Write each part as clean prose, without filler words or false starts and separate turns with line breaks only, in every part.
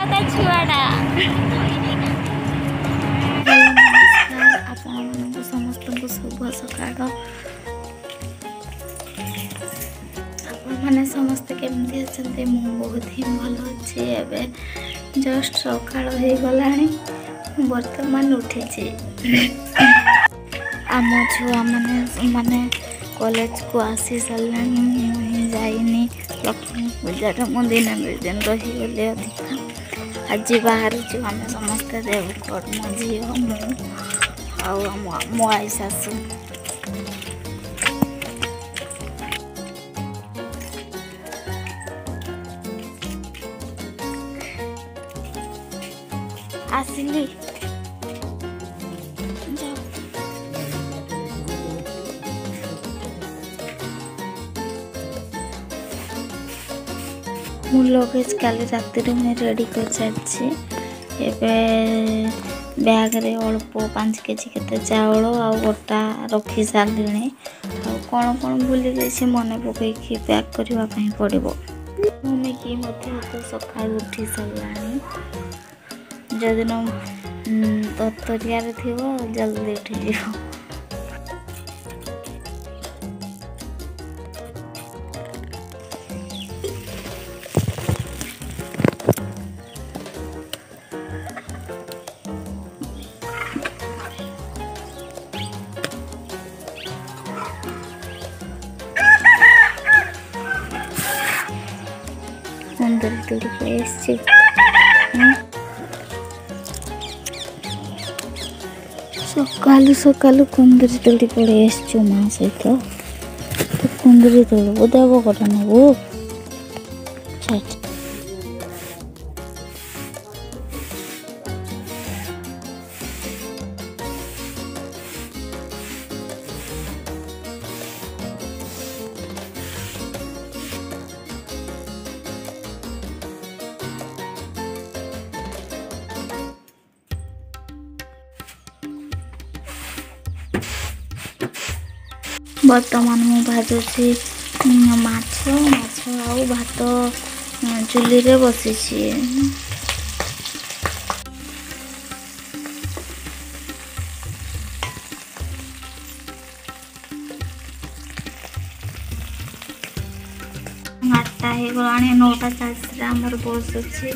छुआटा नमस्कार समस्त को शुभ सकाळ मैंने समस्ते केमती अच्छे मु बहुत ही भल अच्छे एवं जस्ट सकाळ हो गला बर्तमान उठी आम छुआ मैंने कॉलेज को आसी सारे मुझे जाइनी लक्ष्मी पूजार मु दिन दिन रहीगली अधिका आज बाहर आम समस्ते देवगढ़ मो झी मो आई सासू आसिली मु लगेज काली राति में रेडी कर सारी बैग रे अल्प 5 केजी के चाउल आ गोटा रखी सारे कौन कौन भूली गई मन पकईकि पैक करने पड़ो मम्मी कि तो सका उठी सारा जदिन तरिया थी जल्दी उठी सुंदर तुड़ी सकालू सकालू कुंदरी तोड़ी पड़े माँ सहित तो कुंदरी तोड़ब देव कटा नबू बर्तमान मु भाजुची माछ आउ भात चुली रे बसी आठटा हो गला 9:40 बस अच्छी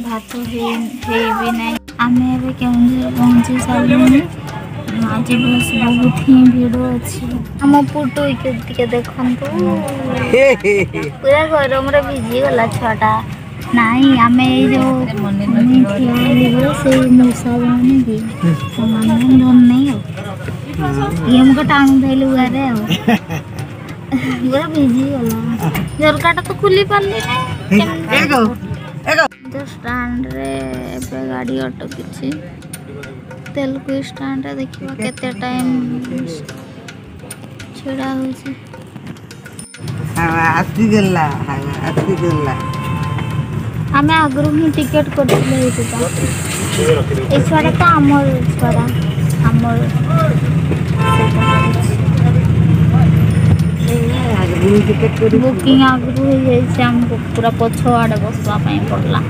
भात भी नहीं आम केउझर पहुँची सारे आज बस बहुत ही भीड़ अच्छी आम पुटू के देखु पूरा गरम भिजी गला छुआटा नाई आम जो से मूषा बने कि धन नहीं ये मुझे टाणु थे लुगा पूरा भिजी गला झरकाटा तो खुली पार्ली स्टाण्ड गाड़ी अटकी तेलुगु स्टाण्ड देखा केते टाइम छड़ा आम आगु ही टिकेट कर छुआ तो आमर छुआ आमर बुकिंग आगु हो जाए आमको पूरा पछ आड़े बसवाई पड़ला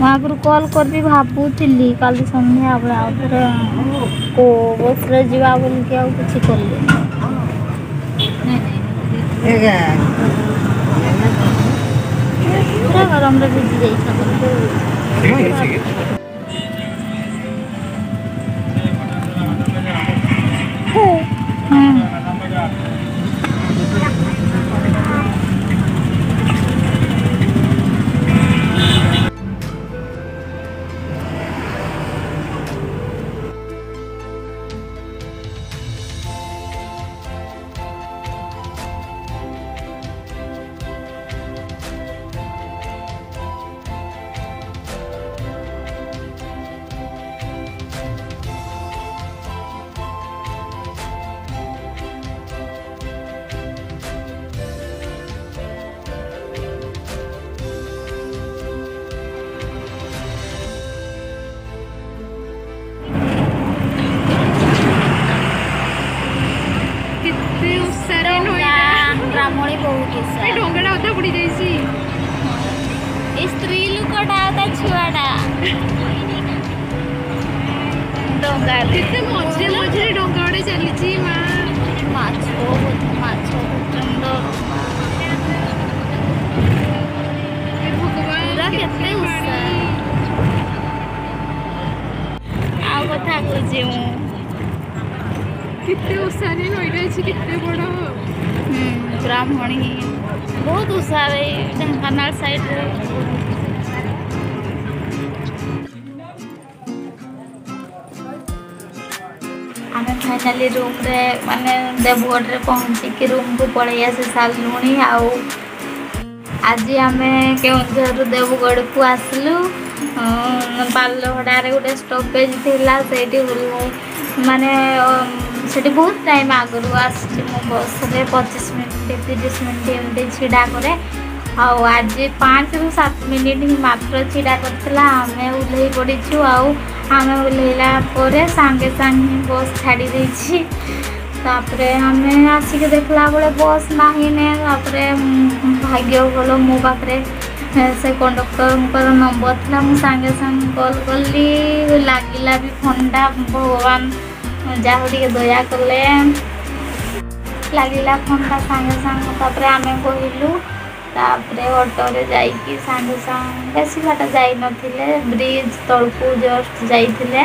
आगु कॉल कर भी भावुली काली संध्या बेला को बस जा बोल कि किसी कल पूरा गरम भिजी जाइए ଡଙ୍ଗାରେ
କେତେ ମଝିରେ ମଝିରେ ଡଙ୍ଗା ଗୋଟେ ଚାଲିଛି ମା।
ମାଛ ମାଛ ପ୍ରଚଣ୍ଡ
ହେ ଭଗବାନ
ପୁରା କେତେ
ପାଣି।
ଉତ୍ସାହ। ଆଉ କଥା କହୁଛି ମୁଁ
କେତେ ଓସାରେ ନଈଟା ଅଛି କେତେ ବଡ।
ବ୍ରାହ୍ମଣୀ ବହୁତ ଉଷାରେ ଢେଙ୍କାନାଳ ସାଇଡରେ। ଆମେ ଫାଇନାଲି ରୁମ୍ରେ ମାନେ ଦେବଗଡ଼ରେ ପହଞ୍ଚିକି ରୁମ୍କୁ ପଳେଇ ଆସି ସାରିଲୁଣି। ଆଉ ଆଜି ଆମେ କେଉଁଝରରୁ ଦେବଗଡ଼କୁ ଆସିଲୁ। ପାଲହଡ଼ାରେ ଗୋଟେ ଷ୍ଟପେଜ୍ ଥିଲା, ସେଇଠି ମାନେ ସେଠି ବହୁତ ଟାଇମ୍ ଆଗରୁ ଆସିଛି ମୁଁ ବସ୍ରେ 25 ମିନିଟ୍ 30 ମିନିଟ୍ ଏମିତି ଛିଡ଼ା କରେ। ଆଉ ଆଜି 5ରୁ 7 ମିନିଟ୍ ହିଁ ମାତ୍ର ଛିଡ଼ା କରିଥିଲା। ଆମେ ଓହ୍ଲେଇ ପଡ଼ିଛୁ। ଆଉ ଆମେ ଓହ୍ଲେଇଲା ପରେ ସାଙ୍ଗେ ସାଙ୍ଗେ ହିଁ ବସ୍ ଛାଡ଼ି ଦେଇଛି। ତାପରେ ଆମେ ଆସିକି ଦେଖିଲା ବେଳେ ବସ୍ ନାହିଁ ନେ। ତାପରେ ଭାଗ୍ୟ ଭଲ ମୋ ପାଖରେ ସେ କଣ୍ଡକ୍ଟରଙ୍କର ନମ୍ବର ଥିଲା। ମୁଁ ସାଙ୍ଗେ ସାଙ୍ଗେ କଲ୍ କଲି, ଲାଗିଲା ବି ଫୋନ୍ଟା। ଭଗବାନ ଯାହା ହଉ ଟିକେ ଦୟା କଲେ, ଲାଗିଲା ଫୋନ୍ଟା ସାଙ୍ଗେ ସାଙ୍ଗେ। ତାପରେ ଆମେ କହିଲୁ, ତାପରେ ଅଟୋରେ ଯାଇକି ସାଙ୍ଗେ ସାଙ୍ଗେ ବେଶୀ ବାଟ ଯାଇନଥିଲେ, ବ୍ରିଜ୍ ତଳକୁ ଜଷ୍ଟ ଯାଇଥିଲେ।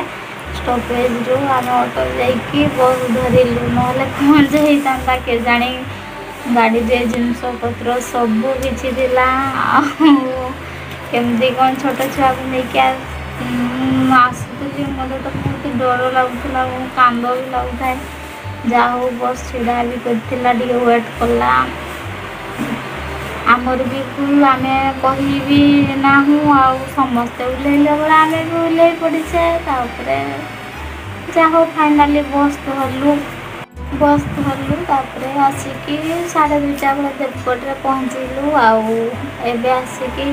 ଷ୍ଟପେଜ୍ରୁ ଆମେ ଅଟୋରେ ଯାଇକି ବସ୍ ଧରିଲୁ, ନହେଲେ କ'ଣ ଯେ ହେଇଥାନ୍ତା କେଜାଣି। ଗାଡ଼ିରେ ଜିନିଷପତ୍ର ସବୁ କିଛି ଥିଲା। ଆଉ କେମିତି କ'ଣ ଛୋଟ ଛୁଆକୁ ନେଇକି ଆସୁଥିଲି, ମୋତେ ତ ବହୁତ ଡର ଲାଗୁଥିଲା, କାନ୍ଦ ବି ଲାଗୁଥାଏ। ଯାହା ହଉ ବସ୍ ଛିଡ଼ା ବି କରିଥିଲା, ଟିକେ ୱେଟ୍ କଲା। ଆମର ବି ଭୁଲ, ଆମେ କହିବି ନାହୁଁ। ଆଉ ସମସ୍ତେ ଓହ୍ଲେଇଲା ବେଳେ ଆମେ ବି ଓହ୍ଲେଇ ପଡ଼ିଛେ। ତାପରେ ଯାହା ହଉ ଫାଇନାଲି ବସ୍ ଧରିଲୁ। ତାପରେ ଆସିକି 2:30 ବେଳେ ଦେବଗଡ଼ରେ ପହଞ୍ଚିଲୁ। ଆଉ ଏବେ ଆସିକି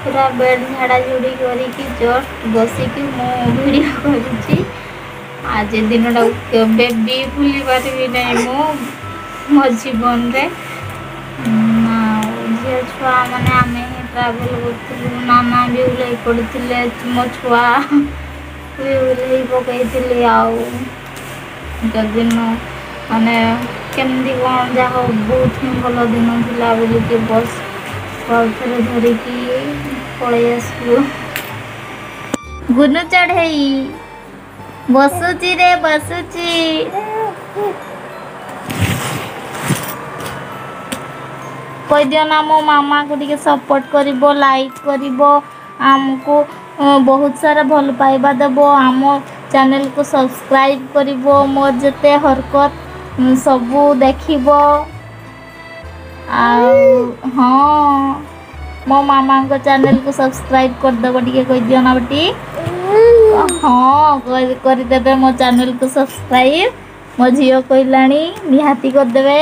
ପୁରା ବେଡ୍ ଝାଡ଼ା ଝୁଡ଼ି କରିକି ଜଷ୍ଟ ବସିକି ମୁଁ ଭିଡ଼ିଓ କରୁଛି। ଆଜି ଦିନଟାକୁ କେବେ ବି ଭୁଲି ପାରିବି ନାହିଁ ମୁଁ ମୋ ଜୀବନରେ। ଆଉ ଝିଅ ଛୁଆମାନେ ଆମେ ହିଁ ଟ୍ରାଭେଲ୍ କରୁଥିଲୁ। ନାନା ବି ଓହ୍ଲେଇ ପଡ଼ିଥିଲେ, ମୋ ଛୁଆ ବି ଓହ୍ଲେଇ ପକାଇଥିଲି। ଆଉ ଯଦିନ ମାନେ କେମିତି କ'ଣ ଯାହା ହଉ ବହୁତ ହିଁ ଭଲ ଦିନ ଥିଲା ବୋଲିକି ବସ୍ ଆଉଥରେ ଧରିକି ପଳେଇ ଆସିଲୁ। ଗୁନୁ ଚଢ଼େଇ ବସୁଛି ରେ ବସୁଛି। କହିଦିଅ ନା ମୋ ମାମାକୁ ଟିକେ ସପୋର୍ଟ କରିବ, ଲାଇକ୍ କରିବ, ଆମକୁ ବହୁତ ସାରା ଭଲ ପାଇବା ଦେବ, ଆମ ଚ୍ୟାନେଲକୁ ସବସ୍କ୍ରାଇବ୍ କରିବ, ମୋର ଯେତେ ହରକତ ସବୁ ଦେଖିବ। ଆଉ ହଁ, ମୋ ମାମାଙ୍କ ଚ୍ୟାନେଲକୁ ସବସ୍କ୍ରାଇବ୍ କରିଦେବ, ଟିକେ କହିଦିଅ ନା ବେଟି। ହଁ କରିଦେବେ ମୋ ଚ୍ୟାନେଲକୁ ସବସ୍କ୍ରାଇବ୍। ମୋ ଝିଅ କହିଲାଣି ନିହାତି କରିଦେବେ।